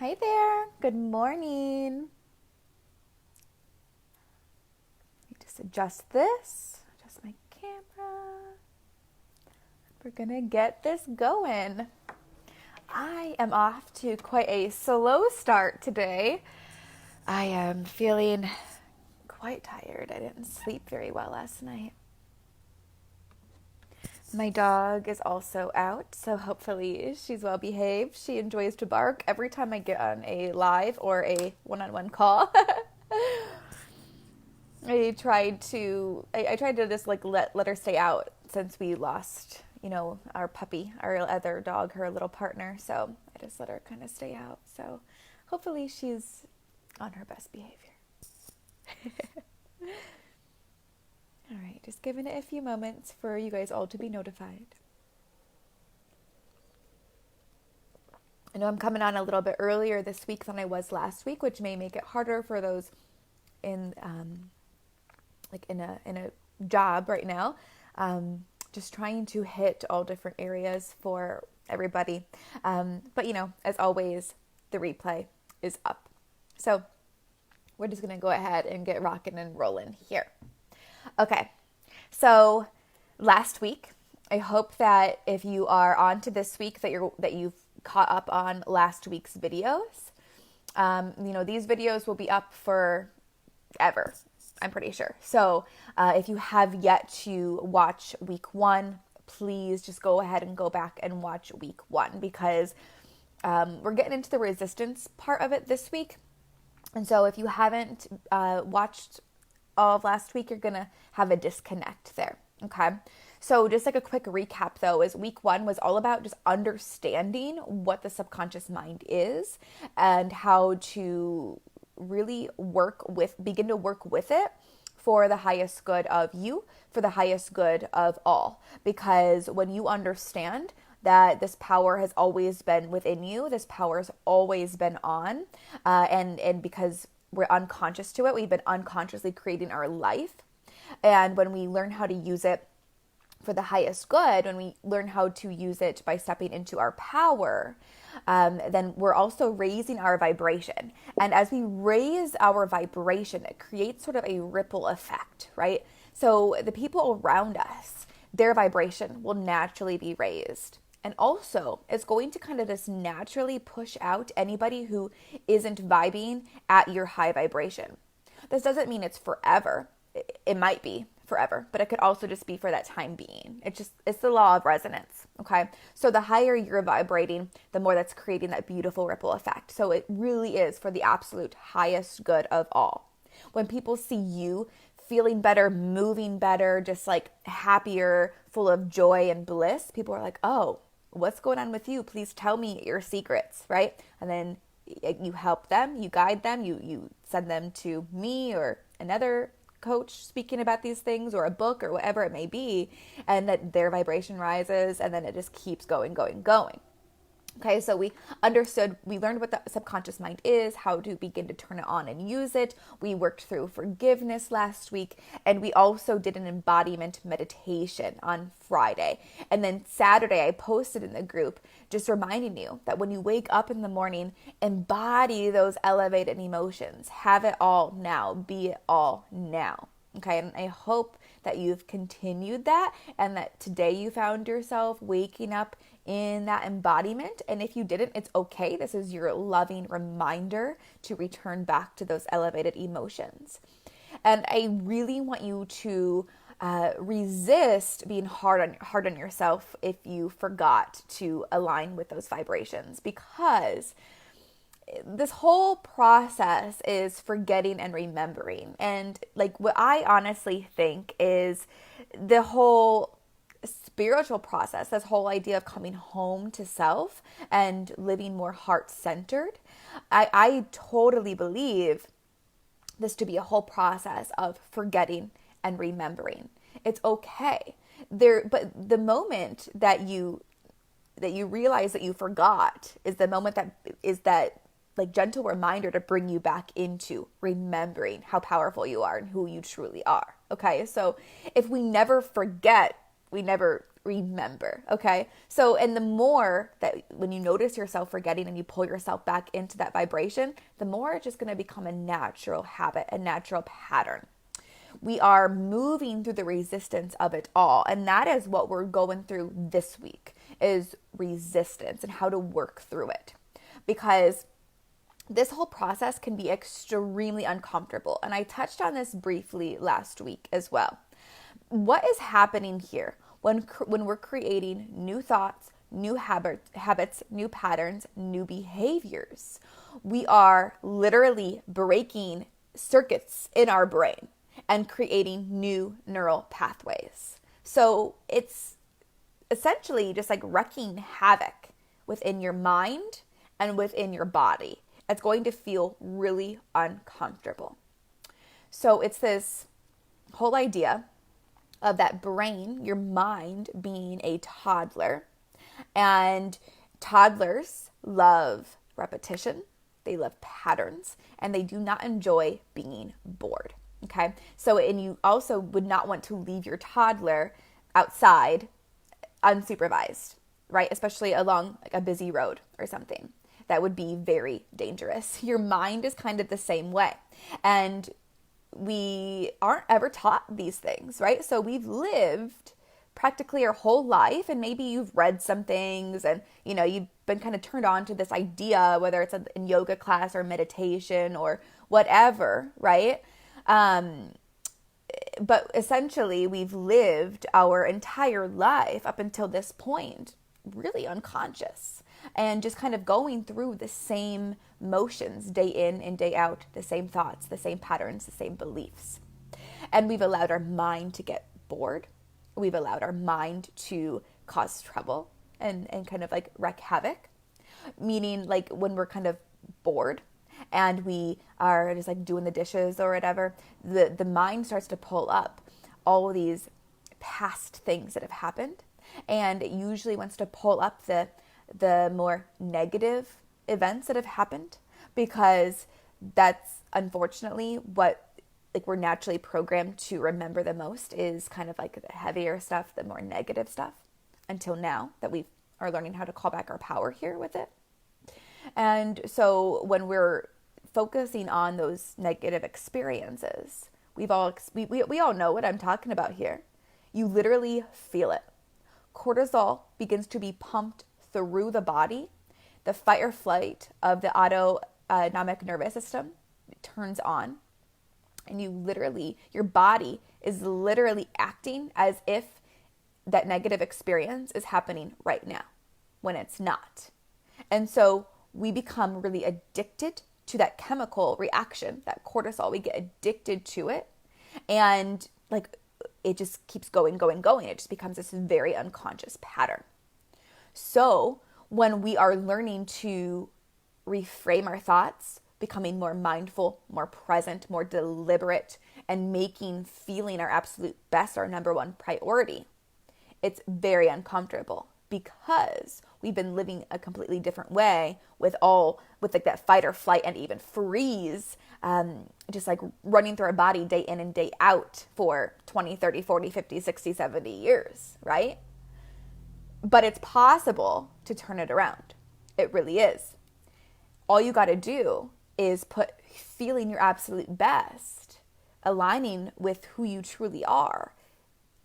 Hi there. Good morning. Let me just adjust this. Adjust my camera. We're gonna get this going. I am off to quite a slow start today. I am feeling quite tired. I didn't sleep very well last night. My dog is also out, so hopefully she's well behaved. She enjoys to bark every time I get on a live or a one-on-one call. I tried to just like let her stay out since we lost, our puppy, our other dog, her little partner. So I just let her kind of stay out. So hopefully she's on her best behavior. All right, just giving it a few moments for you guys all to be notified. I know I'm coming on a little bit earlier this week than I was last week, which may make it harder for those in in a job right now. Just trying to hit all different areas for everybody. But as always, the replay is up. So we're just gonna go ahead and get rocking and rolling here. Okay, so last week, I hope that if you are on to this week that you've caught up on last week's videos. These videos will be up for ever, I'm pretty sure. So if you have yet to watch week 1, please just go ahead and go back and watch week 1 because we're getting into the resistance part of it this week. And so if you haven't watched all of last week, you're going to have a disconnect there. Okay. So just like a quick recap though, is week 1 was all about just understanding what the subconscious mind is and how to really begin to work with it for the highest good of you, for the highest good of all. Because when you understand that this power has always been within you, this power has always been on, and because we're unconscious to it, we've been unconsciously creating our life. And when we learn how to use it for the highest good, when we learn how to use it by stepping into our power, then we're also raising our vibration. And as we raise our vibration, it creates sort of a ripple effect, right? So the people around us, their vibration will naturally be raised. And also, it's going to kind of just naturally push out anybody who isn't vibing at your high vibration. This doesn't mean it's forever. It might be forever, but it could also just be for that time being. It's the law of resonance, okay? So the higher you're vibrating, the more that's creating that beautiful ripple effect. So it really is for the absolute highest good of all. When people see you feeling better, moving better, just like happier, full of joy and bliss, people are like, oh, what's going on with you? Please tell me your secrets, right? And then you help them, you guide them, you send them to me or another coach speaking about these things or a book or whatever it may be, and that their vibration rises, and then it just keeps going. Okay, so we learned what the subconscious mind is, how to begin to turn it on and use it. We worked through forgiveness last week, and we also did an embodiment meditation on Friday. And then Saturday, I posted in the group just reminding you that when you wake up in the morning, embody those elevated emotions. Have it all now. Be it all now. Okay, and I hope that you've continued that and that today you found yourself waking up in that embodiment. And if you didn't, it's okay. This is your loving reminder to return back to those elevated emotions. And I really want you to resist being hard on yourself if you forgot to align with those vibrations, because this whole process is forgetting and remembering. And like what I honestly think is the whole spiritual process, this whole idea of coming home to self and living more heart-centered, I totally believe this to be a whole process of forgetting and remembering. It's okay. But the moment that you realize that you forgot is the moment that like gentle reminder to bring you back into remembering how powerful you are and who you truly are. Okay, so if we never forget we never remember. Okay. So, and the more that when you notice yourself forgetting and you pull yourself back into that vibration, the more it's just going to become a natural habit, a natural pattern. We are moving through the resistance of it all. And that is what we're going through this week, is resistance and how to work through it. Because this whole process can be extremely uncomfortable. And I touched on this briefly last week as well. What is happening here when we're creating new thoughts, new habits, new patterns, new behaviors? We are literally breaking circuits in our brain and creating new neural pathways. So it's essentially just like wreaking havoc within your mind and within your body. It's going to feel really uncomfortable. So it's this whole idea of that brain, your mind, being a toddler. And toddlers love repetition, they love patterns, and they do not enjoy being bored. Okay, so and you also would not want to leave your toddler outside unsupervised, right? Especially along like a busy road or something. That would be very dangerous. Your mind is kind of the same way. And we aren't ever taught these things, right? So we've lived practically our whole life, and maybe you've read some things and, you know, you've been kind of turned on to this idea, whether it's in yoga class or meditation or whatever, right? But essentially we've lived our entire life up until this point really unconscious and just kind of going through the same motions day in and day out, the same thoughts, the same patterns, the same beliefs. And we've allowed our mind to get bored. We've allowed our mind to cause trouble and kind of like wreak havoc, meaning like when we're kind of bored and we are just like doing the dishes or whatever, the mind starts to pull up all of these past things that have happened. And it usually wants to pull up the more negative events that have happened, because that's unfortunately what like we're naturally programmed to remember the most, is kind of like the heavier stuff, the more negative stuff, until now that we are learning how to call back our power here with it. And so when we're focusing on those negative experiences, we all know what I'm talking about here. You literally feel it. Cortisol begins to be pumped through the body. The fight or flight of the autonomic nervous system turns on. And your body is literally acting as if that negative experience is happening right now, when it's not. And so we become really addicted to that chemical reaction, that cortisol. We get addicted to it. And like it just keeps going. It just becomes this very unconscious pattern. So when we are learning to reframe our thoughts, becoming more mindful, more present, more deliberate, and making feeling our absolute best our number one priority, it's very uncomfortable, because we've been living a completely different way with like that fight or flight and even freeze, just like running through our body day in and day out for 20, 30, 40, 50, 60, 70 years, right? But it's possible to turn it around. It really is. All you got to do is put feeling your absolute best, aligning with who you truly are,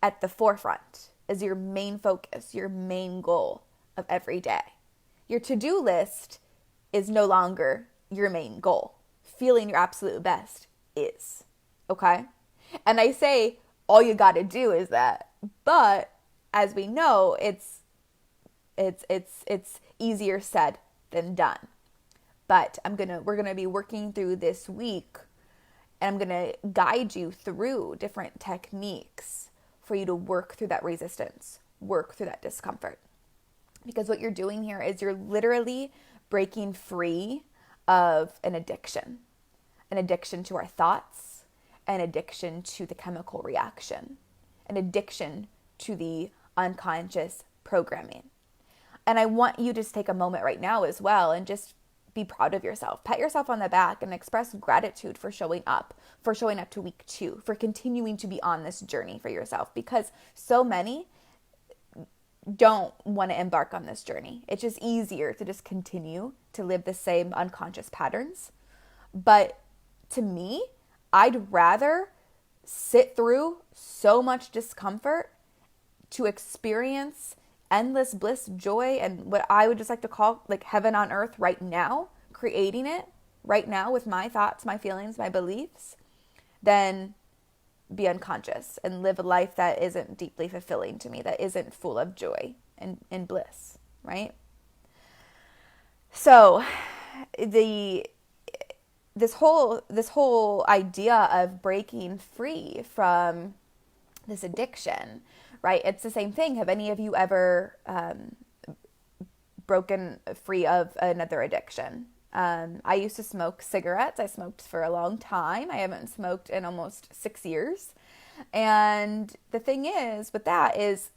at the forefront as your main focus, your main goal of every day. Your to-do list is no longer your main goal. Feeling your absolute best is, okay? And I say all you got to do is that, but as we know, it's easier said than done. But we're gonna be working through this week, and I'm gonna guide you through different techniques for you to work through that resistance, work through that discomfort. Because what you're doing here is you're literally breaking free of an addiction to our thoughts, an addiction to the chemical reaction, an addiction to the unconscious programming. And I want you to just take a moment right now as well and just be proud of yourself. Pat yourself on the back and express gratitude for showing up to week 2, for continuing to be on this journey for yourself. Because so many don't want to embark on this journey. It's just easier to just continue to live the same unconscious patterns. But to me, I'd rather sit through so much discomfort to experience endless bliss, joy, and what I would just like to call like heaven on earth right now, creating it right now with my thoughts, my feelings, my beliefs, than be unconscious and live a life that isn't deeply fulfilling to me, that isn't full of joy and bliss, right? So this whole idea of breaking free from this addiction, right? It's the same thing. Have any of you ever broken free of another addiction? I used to smoke cigarettes. I smoked for a long time. I haven't smoked in almost 6 years. And the thing is with that is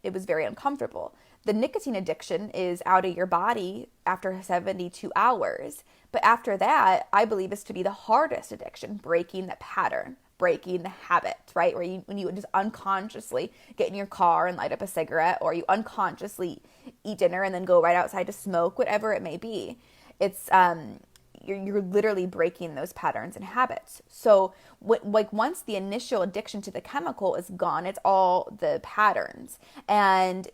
it was very uncomfortable. The nicotine addiction is out of your body after 72 hours. But after that, I believe is to be the hardest addiction, breaking the pattern, breaking the habit, right? When you just unconsciously get in your car and light up a cigarette, or you unconsciously eat dinner and then go right outside to smoke, whatever it may be. It's you're literally breaking those patterns and habits. So once the initial addiction to the chemical is gone, it's all the patterns, and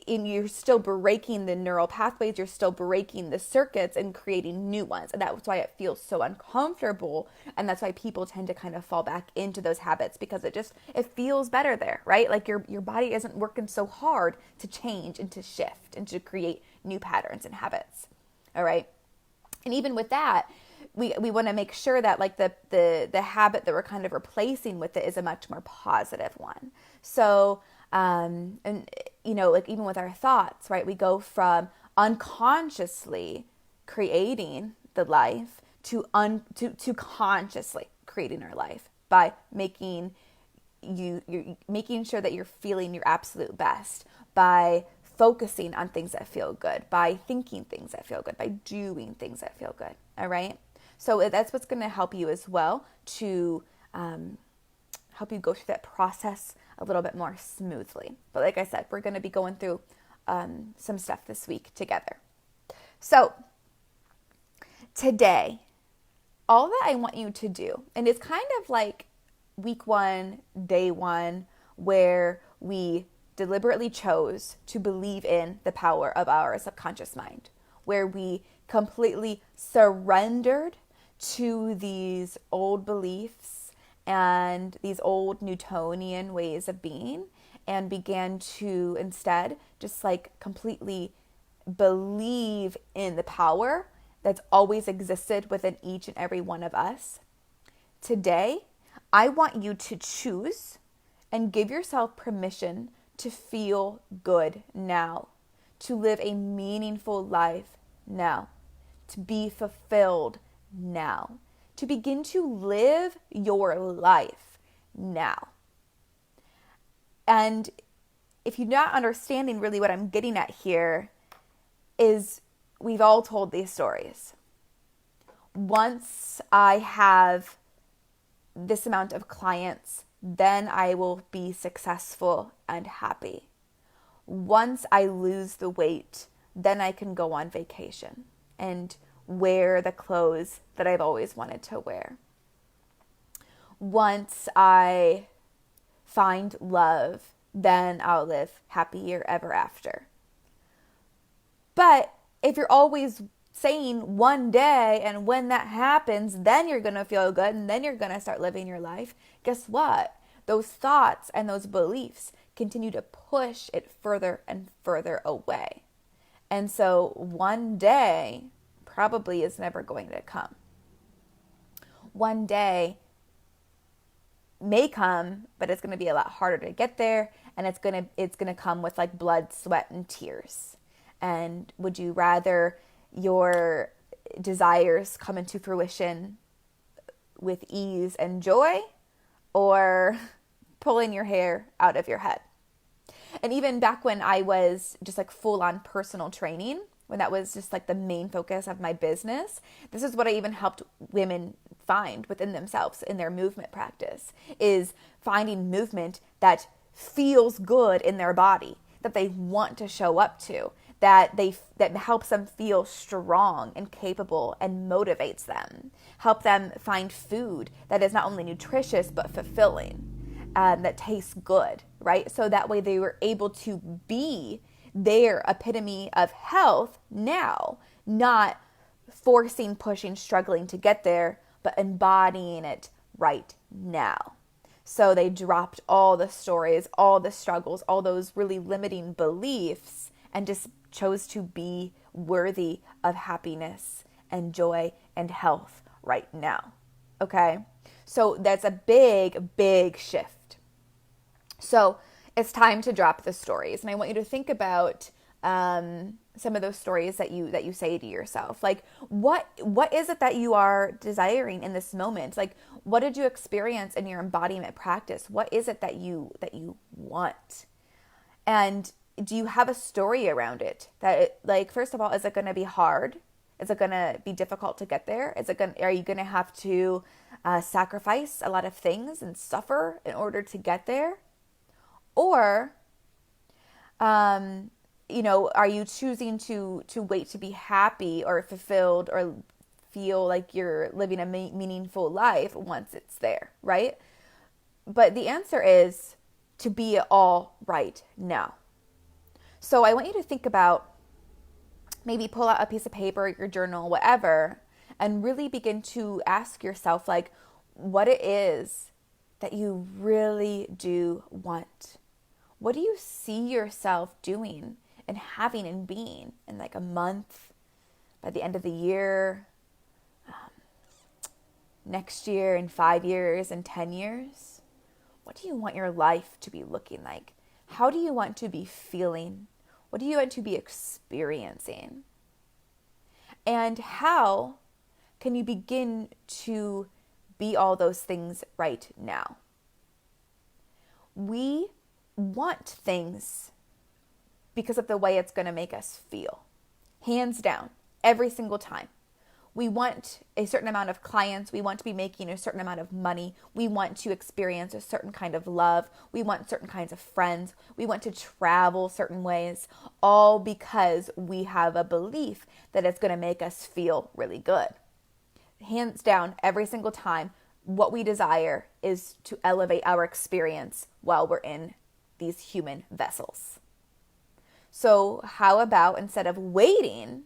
you're still breaking the neural pathways, you're still breaking the circuits and creating new ones. And that's why it feels so uncomfortable, and that's why people tend to kind of fall back into those habits, because it feels better there, right? Like your body isn't working so hard to change and to shift and to create new patterns and habits. All right. And even with that, we want to make sure that like the habit that we're kind of replacing with it is a much more positive one. So, and you know, like even with our thoughts, right? We go from unconsciously creating the life to consciously creating our life by making sure that you're feeling your absolute best, by focusing on things that feel good, by thinking things that feel good, by doing things that feel good. All right. So that's what's going to help you as well to help you go through that process a little bit more smoothly. But like I said, we're going to be going through some stuff this week together. So today, all that I want you to do, and it's kind of like week 1, day 1, where we deliberately chose to believe in the power of our subconscious mind, where we completely surrendered to these old beliefs and these old Newtonian ways of being, and began to instead just like completely believe in the power that's always existed within each and every one of us. Today, I want you to choose and give yourself permission to feel good now, to live a meaningful life now, to be fulfilled now, to begin to live your life now. And if you're not understanding really what I'm getting at here, is we've all told these stories. Once I have this amount of clients, then I will be successful and happy. Once I lose the weight, then I can go on vacation and wear the clothes that I've always wanted to wear. Once I find love, then I'll live happier ever after. But if you're always saying one day, and when that happens, then you're going to feel good and then you're going to start living your life, guess what? Those thoughts and those beliefs continue to push it further and further away. And so one day probably is never going to come. One day may come, but it's going to be a lot harder to get there, and it's going to come with like blood, sweat, and tears. And would you rather your desires come into fruition with ease and joy, or pulling your hair out of your head? And even back when I was just like full on personal training, when that was just like the main focus of my business, this is what I even helped women find within themselves in their movement practice, is finding movement that feels good in their body, that they want to show up to, that helps them feel strong and capable and motivates them. Help them find food that is not only nutritious but fulfilling, that tastes good, right? So that way they were able to be their epitome of health now, not forcing, pushing, struggling to get there, but embodying it right now. So they dropped all the stories, all the struggles, all those really limiting beliefs, and just chose to be worthy of happiness and joy and health right now. Okay? So that's a big, big shift. So it's time to drop the stories. And I want you to think about some of those stories that you say to yourself. Like, what is it that you are desiring in this moment? Like, what did you experience in your embodiment practice? What is it that you want? And do you have a story around it? Like, first of all, is it going to be hard? Is it going to be difficult to get there? Are you going to have to sacrifice a lot of things and suffer in order to get there? Or, are you choosing to wait to be happy or fulfilled or feel like you're living a meaningful life once it's there, right? But the answer is to be all right now. So I want you to think about, maybe pull out a piece of paper, your journal, whatever, and really begin to ask yourself, like, what it is that you really do want. What do you see yourself doing and having and being in like a month, by the end of the year, next year, in 5 years, in 10 years? What do you want your life to be looking like? How do you want to be feeling? What do you want to be experiencing? And how can you begin to be all those things right now? We want things because of the way it's going to make us feel. Hands down, every single time. We want a certain amount of clients. We want to be making a certain amount of money. We want to experience a certain kind of love. We want certain kinds of friends. We want to travel certain ways, all because we have a belief that it's going to make us feel really good. Hands down, every single time, what we desire is to elevate our experience while we're in these human vessels. So how about, instead of waiting,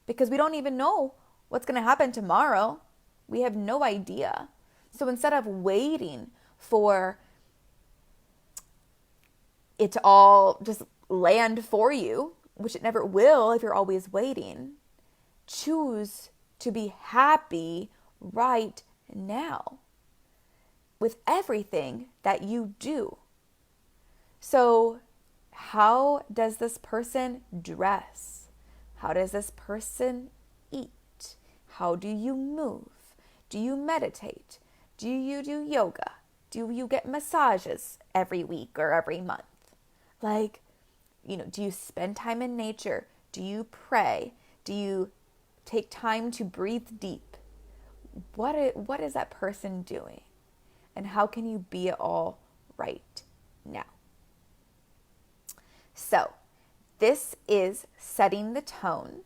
because we don't even know what's going to happen tomorrow, we have no idea. So instead of waiting for it to all just land for you, which it never will if you're always waiting, choose to be happy right now with everything that you do. So how does this person dress? How does this person eat? How do you move? Do you meditate? Do you do yoga? Do you get massages every week or every month? Like, do you spend time in nature? Do you pray? Do you take time to breathe deep? What is that person doing? And how can you be it all right now? So, this is setting the tone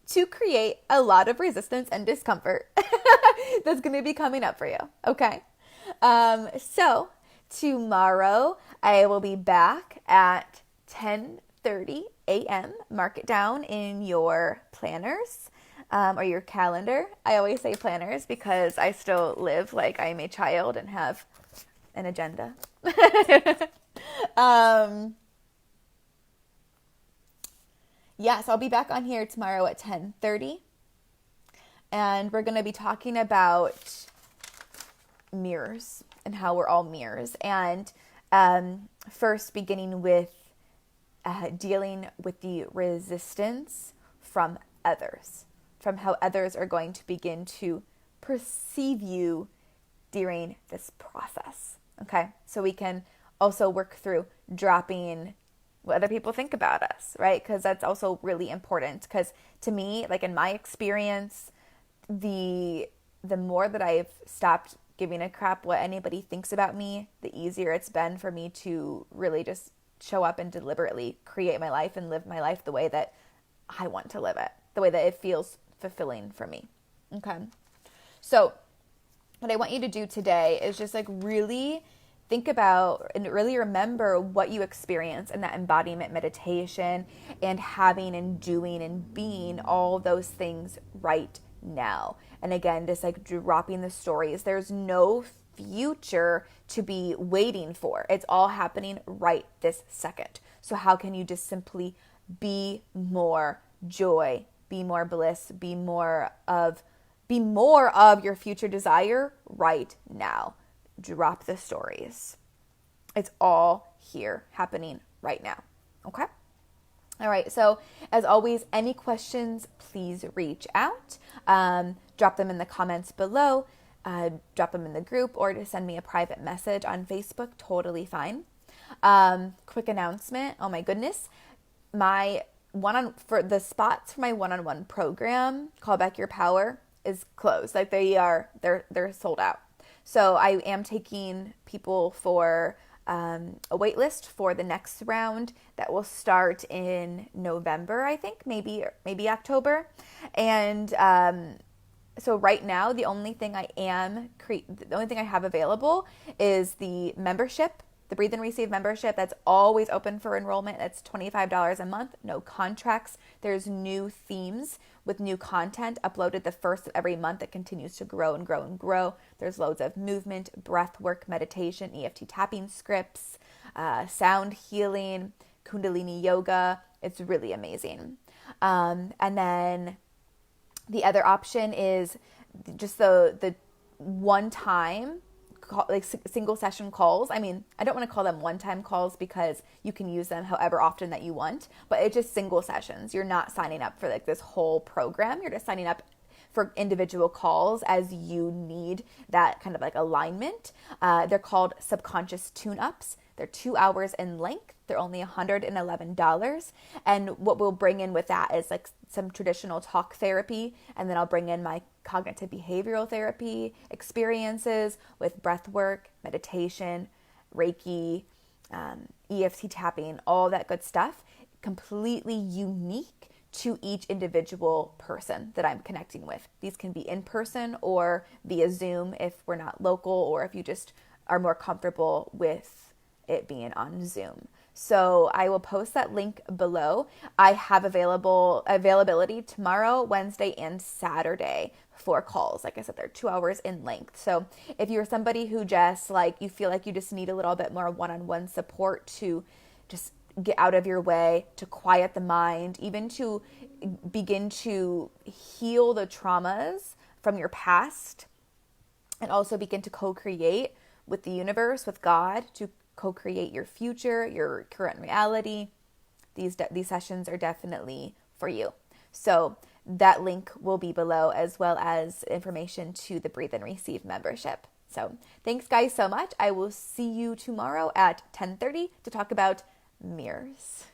to create a lot of resistance and discomfort that's going to be coming up for you, okay? So, tomorrow I will be back at 10:30 a.m. Mark it down in your planners or your calendar. I always say planners because I still live like I'm a child and have an agenda. Yes, I'll be back on here tomorrow at 10:30. And we're going to be talking about mirrors and how we're all mirrors. And first beginning with dealing with the resistance from others, from how others are going to begin to perceive you during this process. Okay, so we can also work through dropping what other people think about us, right? Because that's also really important. Because to me, like in my experience, the more that I've stopped giving a crap what anybody thinks about me, the easier it's been for me to really just show up and deliberately create my life and live my life the way that I want to live it, the way that it feels fulfilling for me. Okay. So what I want you to do today is just like really think about and really remember what you experience in that embodiment meditation and having and doing and being all those things right now. And again, just like dropping the stories. There's no future to be waiting for. It's all happening right this second. So how can you just simply be more joy, be more bliss, be more of your future desire right now? Drop the stories. It's all here happening right now. Okay? All right. So as always, any questions, please reach out. Drop them in the comments below. Drop them in the group or just send me a private message on Facebook. Totally fine. Quick announcement. Oh my goodness. For the spots for my one-on-one program, Call Back Your Power, is closed. Like they're sold out. So I am taking people for a wait list for the next round that will start in November, I think, maybe October. And so right now, the only thing I have available is the membership, the Breathe and Receive membership. That's always open for enrollment. That's $25 a month, no contracts. There's new themes with new content uploaded the first of every month that continues to grow and grow and grow. There's loads of movement, breath work, meditation, EFT tapping scripts, sound healing, Kundalini yoga. It's really amazing. And then the other option is just the one-time like single session calls. I mean, I don't want to call them one-time calls because you can use them however often that you want, but it's just single sessions. You're not signing up for like this whole program. You're just signing up for individual calls as you need that kind of like alignment. They're called subconscious tune-ups. They're 2 hours in length. They're only $111. And what we'll bring in with that is like some traditional talk therapy. And then I'll bring in my cognitive behavioral therapy experiences with breath work, meditation, Reiki, EFT tapping, all that good stuff. Completely unique to each individual person that I'm connecting with. These can be in person or via Zoom if we're not local, or if you just are more comfortable with it being on Zoom. So I will post that link below. I have availability tomorrow, Wednesday, and Saturday for calls. Like I said, they're 2 hours in length. So if you're somebody who just like, you feel like you just need a little bit more one-on-one support to just get out of your way, to quiet the mind, even to begin to heal the traumas from your past, and also begin to co-create with the universe, with God, to co-create your future, your current reality, these sessions are definitely for you. So that link will be below, as well as information to the Breathe and Receive membership. So thanks guys so much. I will see you tomorrow at 10:30 to talk about mirrors.